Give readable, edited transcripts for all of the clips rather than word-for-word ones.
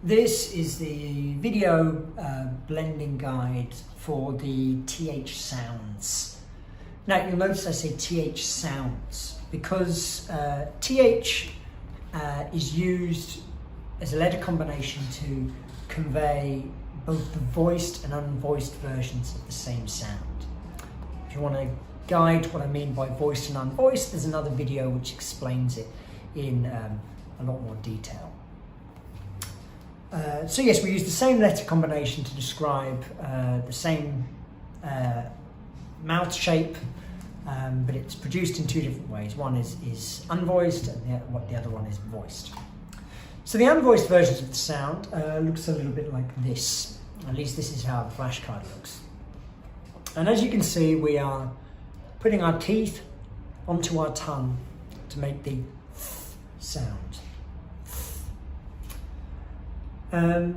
This is the video blending guide for the TH sounds. Now you'll notice I say TH sounds because TH is used as a letter combination to convey both the voiced and unvoiced versions of the same sound. If you want to guide what I mean by voiced and unvoiced, there's another video which explains it in a lot more detail. So yes, we use the same letter combination to describe the same mouth shape, but it's produced in two different ways. One is unvoiced and the other one is voiced. So the unvoiced versions of the sound looks a little bit like this. At least this is how the flashcard looks. And as you can see, we are putting our teeth onto our tongue to make the sound.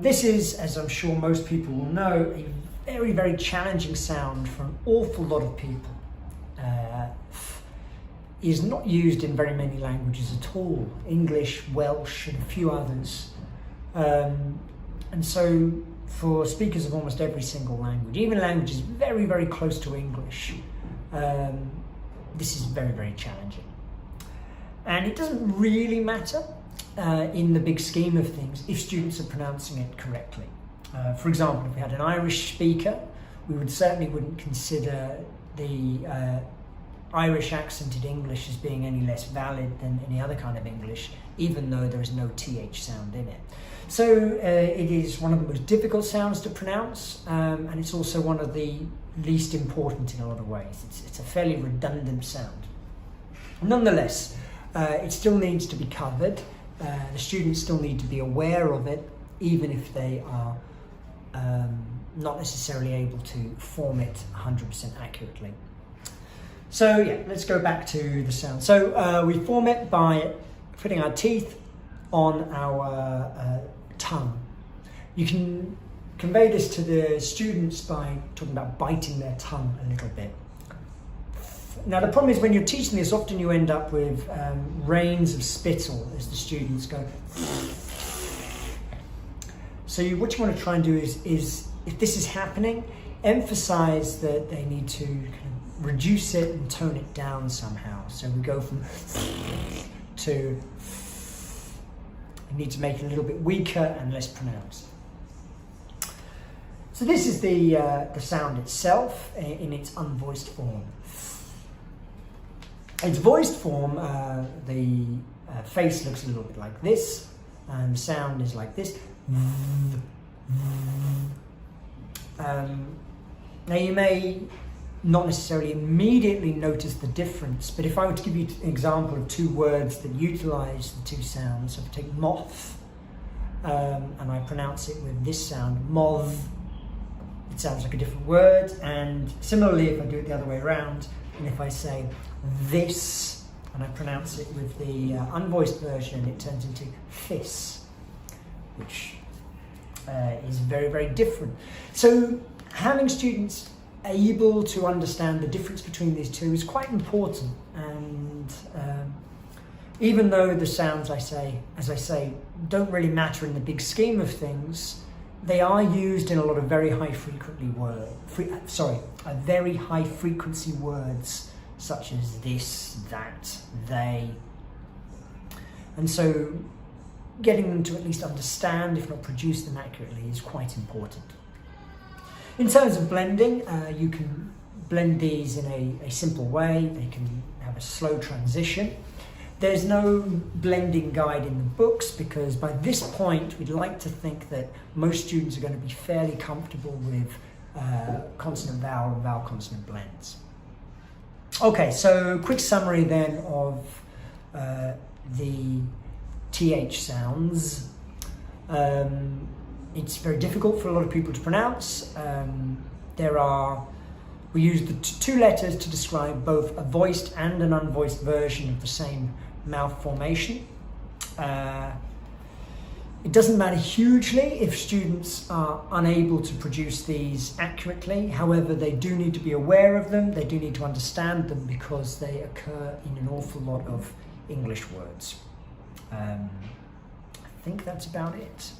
This is, as I'm sure most people will know, a very, very challenging sound for an awful lot of people. Is not used in very many languages at all. English, Welsh, and a few others. And so for speakers of almost every single language, even languages very, very close to English, this is very, very challenging. And it doesn't really matter in the big scheme of things if students are pronouncing it correctly. For example, if we had an Irish speaker, we wouldn't consider the Irish accented English as being any less valid than any other kind of English, even though there is no TH sound in it. So it is one of the most difficult sounds to pronounce, and it's also one of the least important in a lot of ways. It's a fairly redundant sound. Nonetheless, it still needs to be covered. The students still need to be aware of it, even if they are not necessarily able to form it 100% accurately. So yeah, let's go back to the sound. So we form it by putting our teeth on our tongue. You can convey this to the students by talking about biting their tongue a little bit. Now the problem is when you're teaching this, often you end up with rains of spittle as the students go. So what you want to try and do is if this is happening, emphasize that they need to kind of reduce it and tone it down somehow. So we go from to, you need to make it a little bit weaker and less pronounced. So this is the sound itself in its unvoiced form. Its voiced form, the face looks a little bit like this, and the sound is like this. Now you may not necessarily immediately notice the difference, but if I were to give you an example of two words that utilize the two sounds, so if I take moth and I pronounce it with this sound, moth, it sounds like a different word. And similarly, if I do it the other way around, and if I say this and I pronounce it with the unvoiced version, it turns into this, which is very, very different. So having students able to understand the difference between these two is quite important. And even though the sounds, as I say, don't really matter in the big scheme of things, they are used in a lot of very high frequency words, such as this, that, they. And so getting them to at least understand, if not produce them accurately, is quite important. In terms of blending, you can blend these in a simple way. They can have a slow transition. There's no blending guide in the books because by this point we'd like to think that most students are going to be fairly comfortable with consonant-vowel and vowel-consonant blends. Okay, so quick summary then of the TH sounds. It's very difficult for a lot of people to pronounce. We use the two letters to describe both a voiced and an unvoiced version of the same mouth formation. It doesn't matter hugely if students are unable to produce these accurately. However, they do need to be aware of them. They do need to understand them because they occur in an awful lot of English words. I think that's about it.